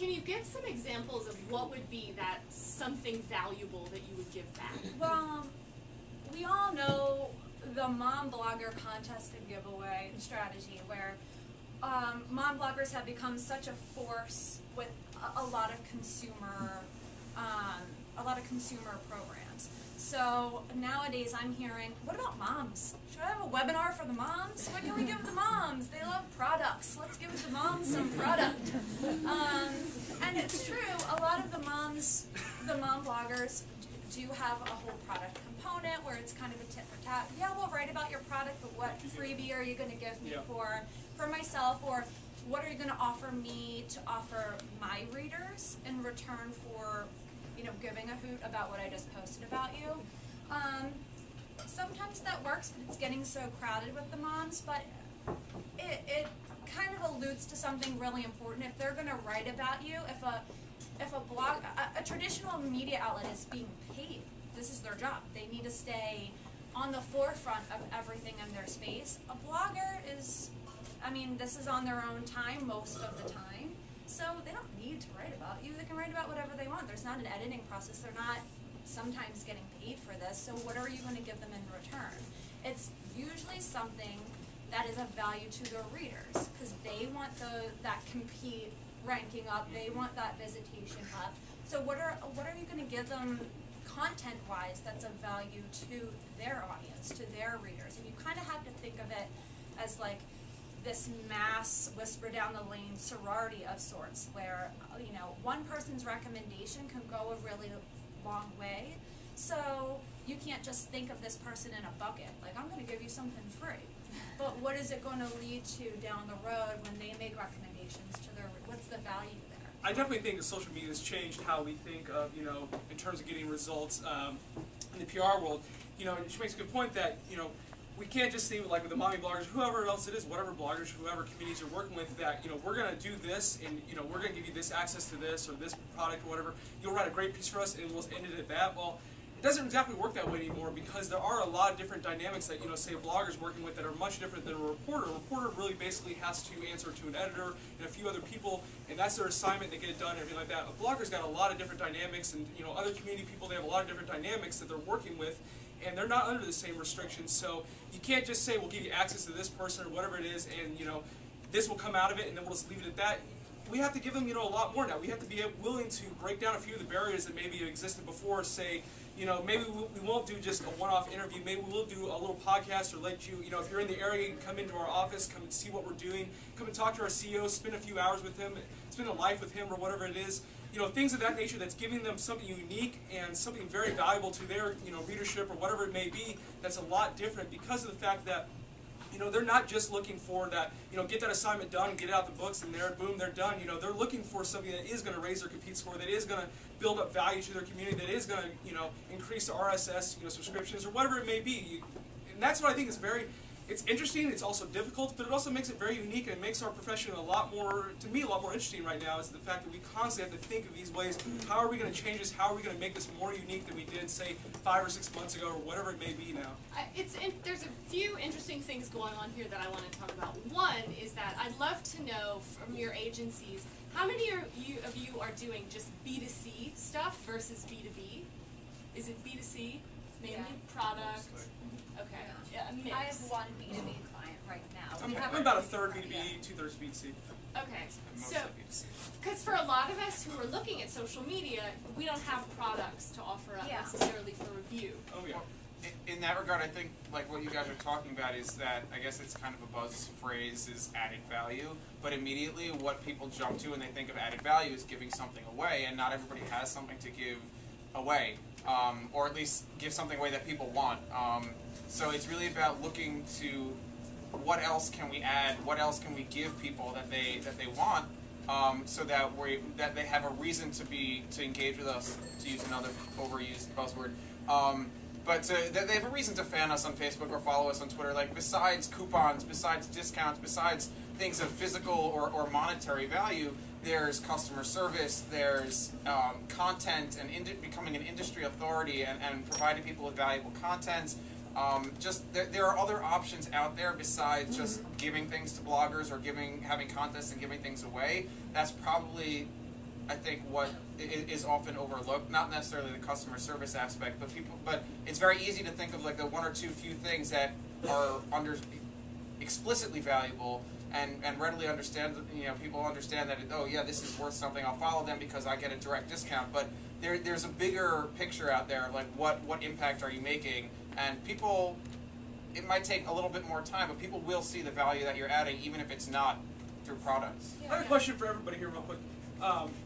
can you give some examples of what would be that something valuable that you would give back? Well, we all know the mom blogger contest and giveaway strategy, where mom bloggers have become such a force with a lot of consumer programs. So nowadays I'm hearing, what about moms? Should I have a webinar for the moms? What can we give the moms? They love products. Let's give the moms some product. And it's true, a lot of the mom bloggers do have a whole product component where it's kind of a tit for tat. Yeah, we'll write about your product, but what freebie are you going to give me for myself, or what are you going to offer me to offer my readers in return for, you know, giving a hoot about what I just posted about you. Sometimes that works, but it's getting so crowded with the moms, but it kind of alludes to something really important. If they're going to write about you, if a blog, a traditional media outlet is being paid, this is their job. They need to stay on the forefront of everything in their space. A blogger is, I mean, this is on their own time most of the time, so they don't need to write about you. They can write about whatever they want. There's not an editing process. They're not sometimes getting paid for this, so what are you going to give them in return? It's usually something that is of value to their readers, because they want that compete ranking up, they want that visitation up. So what are you going to give them content-wise that's of value to their audience, to their readers? And you kind of have to think of it as like this mass whisper down the lane sorority of sorts, where, you know, one person's recommendation can go a really long way. So you can't just think of this person in a bucket, like, I'm going to give you something free. But what is it going to lead to down the road when they make recommendations to their, what's the value there? I definitely think that social media has changed how we think of, you know, in terms of getting results in the PR world. You know, she makes a good point that, you know, we can't just see, like with the mommy bloggers, whoever else it is, whatever bloggers, whoever communities you're working with, that, you know, we're going to do this, and, you know, we're going to give you this access to this or this product or whatever. You'll write a great piece for us, and we'll end it at that. Well, it doesn't exactly work that way anymore, because there are a lot of different dynamics that, you know, say a blogger's working with that are much different than a reporter. A reporter really basically has to answer to an editor and a few other people, and that's their assignment. They get it done and everything like that. A blogger's got a lot of different dynamics, and, you know, other community people, they have a lot of different dynamics that they're working with, and they're not under the same restrictions. So you can't just say, we'll give you access to this person or whatever it is, and, you know, this will come out of it, and then we'll just leave it at that. We have to give them, you know, a lot more now. We have to be willing to break down a few of the barriers that maybe existed before. Say, you know, maybe we won't do just a one-off interview. Maybe we'll do a little podcast, or let you, you know, if you're in the area, you can come into our office, come and see what we're doing, come and talk to our CEO, spend a few hours with him, spend a life with him, or whatever it is. You know, things of that nature that's giving them something unique and something very valuable to their, you know, readership or whatever it may be, that's a lot different, because of the fact that, you know, they're not just looking for that, you know, get that assignment done and get it out the books and there, boom, they're done. You know, they're looking for something that is going to raise their compete score, that is going to build up value to their community, that is going to, you know, increase the RSS, you know, subscriptions or whatever it may be. And that's what I think is very, it's interesting, it's also difficult, but it also makes it very unique, and it makes our profession a lot more, to me, a lot more interesting right now, is the fact that we constantly have to think of these ways. How are we going to change this? How are we going to make this more unique than we did, say, 5 or 6 months ago, or whatever it may be now? There's a few interesting things going on here that I want to talk about. One is that I'd love to know from your agencies, how many of you are doing just B2C stuff versus B2B? Is it B2C? Mainly product? Okay. Yeah, a mix. I have one B2B client right now. I'm about a third B2B, 2/3 B2C. Okay, so, because for a lot of us who are looking at social media, we don't have products to offer up necessarily for review. Oh yeah. In that regard, I think like what you guys are talking about is that, I guess it's kind of a buzz phrase, is added value, but immediately what people jump to when they think of added value is giving something away, and not everybody has something to give away, or at least give something away that people want. So it's really about looking to what else can we add, what else can we give people that they want, so that they have a reason to engage with us, to use another overused buzzword. But that they have a reason to fan us on Facebook or follow us on Twitter. Like, besides coupons, besides discounts, besides things of physical or monetary value, there's customer service, there's content, and becoming an industry authority and providing people with valuable content. There are other options out there besides just giving things to bloggers or having contests and giving things away. That's probably I think what is often overlooked, not necessarily the customer service aspect, but it's very easy to think of like the one or two few things that are explicitly valuable and readily understand. People understand that oh yeah, this is worth something. I'll follow them because I get a direct discount. But there's a bigger picture out there of like what impact are you making, and people. It might take a little bit more time, but people will see the value that you're adding, even if it's not through products. I have a question for everybody here, real quick.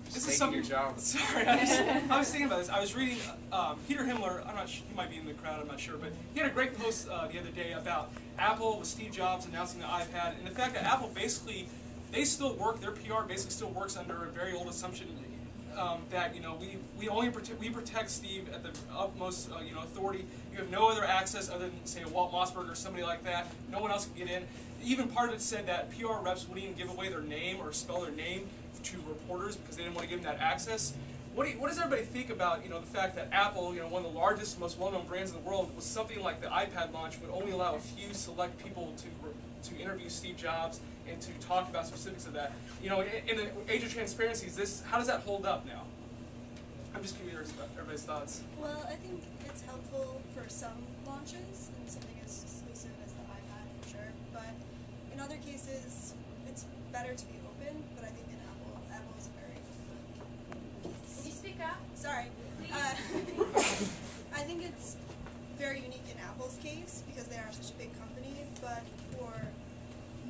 This is something. Your job. Sorry, I was thinking about this. I was reading Peter Himmler. I'm not sure, he might be in the crowd. I'm not sure, but he had a great post the other day about Apple with Steve Jobs announcing the iPad, and the fact that Apple basically they still work. Their PR basically still works under a very old assumption that we only protect Steve at the utmost authority. You have no other access other than say a Walt Mossberg or somebody like that. No one else can get in. Even part of it said that PR reps wouldn't even give away their name or spell their name to reporters because they didn't want to give them that access. What does everybody think about the fact that Apple, one of the largest, most well-known brands in the world, with something like the iPad launch would only allow a few select people to interview Steve Jobs and to talk about specifics of that. In the age of transparency, how does that hold up now? I'm just curious about everybody's thoughts. Well, I think it's helpful for some launches and something as exclusive as the iPad for sure. But in other cases, it's better to be open. But I think in Apple is a very Can you speak up? sorry. I think it's very unique in Apple's case because they are such a big company. But for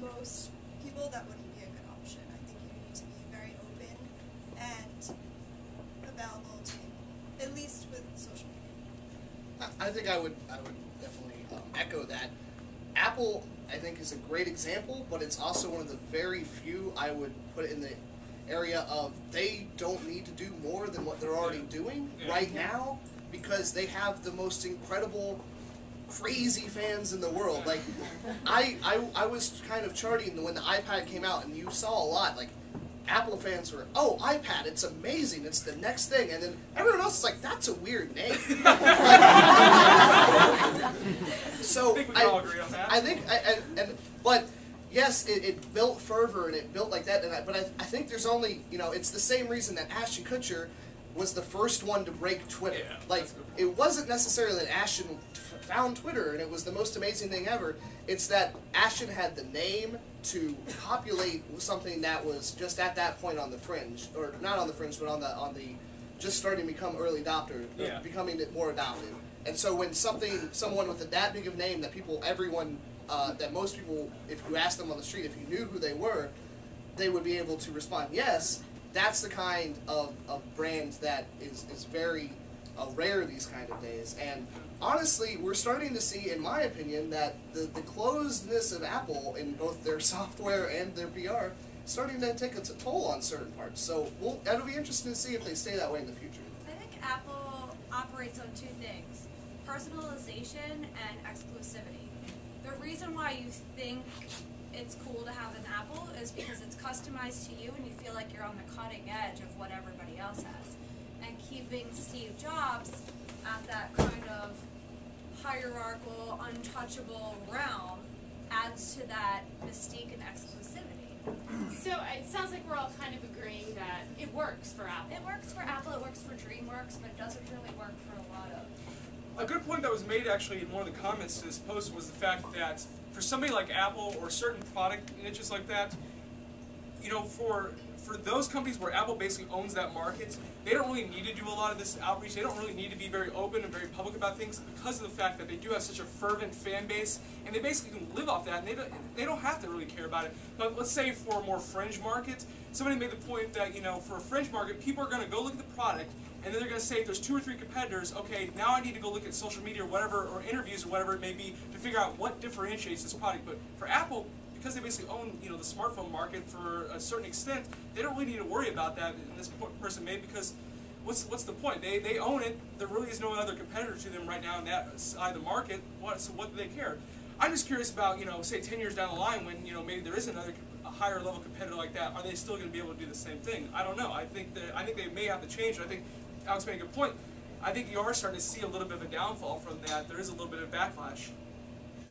most people, that wouldn't be a good option. I think you need to be very open and available to people, at least with social media. I think I would definitely echo that. Apple, I think, is a great example, but it's also one of the very few I would put in the area of they don't need to do more than what they're already doing right now because they have the most incredible crazy fans in the world. Like, I was kind of charting when the iPad came out, and you saw a lot, like, Apple fans were, oh, iPad, it's amazing, it's the next thing, and then everyone else is like, that's a weird name. So, I think we can all agree on that. I think, but yes, it built fervor, and it built like that, but I think there's only, it's the same reason that Ashton Kutcher was the first one to break Twitter. Yeah, like, it wasn't necessarily that Ashton found Twitter and it was the most amazing thing ever. It's that Ashton had the name to populate something that was just at that point on the fringe, or not on the fringe, but on the just starting to become early adopter, becoming more adopted. And so when someone with that big of a name that that most people, if you asked them on the street, if you knew who they were, they would be able to respond yes. That's the kind of brand that is very rare these kind of days. And honestly, we're starting to see, in my opinion, that the closedness of Apple in both their software and their PR is starting to take a toll on certain parts. So it'll be interesting to see if they stay that way in the future. I think Apple operates on two things: personalization and exclusivity. The reason why you think it's cool to have an Apple is because it's customized to you and you feel like you're on the cutting edge of what everybody else has. And keeping Steve Jobs at that kind of hierarchical, untouchable realm adds to that mystique and exclusivity. So it sounds like we're all kind of agreeing that it works for Apple. It works for Apple, it works for DreamWorks, but it doesn't really work for a lot of... A good point that was made actually in one of the comments to this post was the fact that for somebody like Apple or certain product niches like that, for those companies where Apple basically owns that market, they don't really need to do a lot of this outreach. They don't really need to be very open and very public about things because of the fact that they do have such a fervent fan base, and they basically can live off that, and they don't have to really care about it. But let's say for a more fringe market, somebody made the point that, for a fringe market, people are going to go look at the product, and then they're going to say, if there's 2 or 3 competitors, okay, now I need to go look at social media or whatever, or interviews or whatever it may be, to figure out what differentiates this product. But for Apple, because they basically own, the smartphone market for a certain extent, they don't really need to worry about that. And this person made because what's the point? They own it. There really is no other competitor to them right now in that side of the market. So what do they care? I'm just curious about, say 10 years down the line when, maybe there is a higher level competitor like that. Are they still going to be able to do the same thing? I don't know. I think they may have to change. I think Alex made a good point. I think you are starting to see a little bit of a downfall from that. There is a little bit of backlash.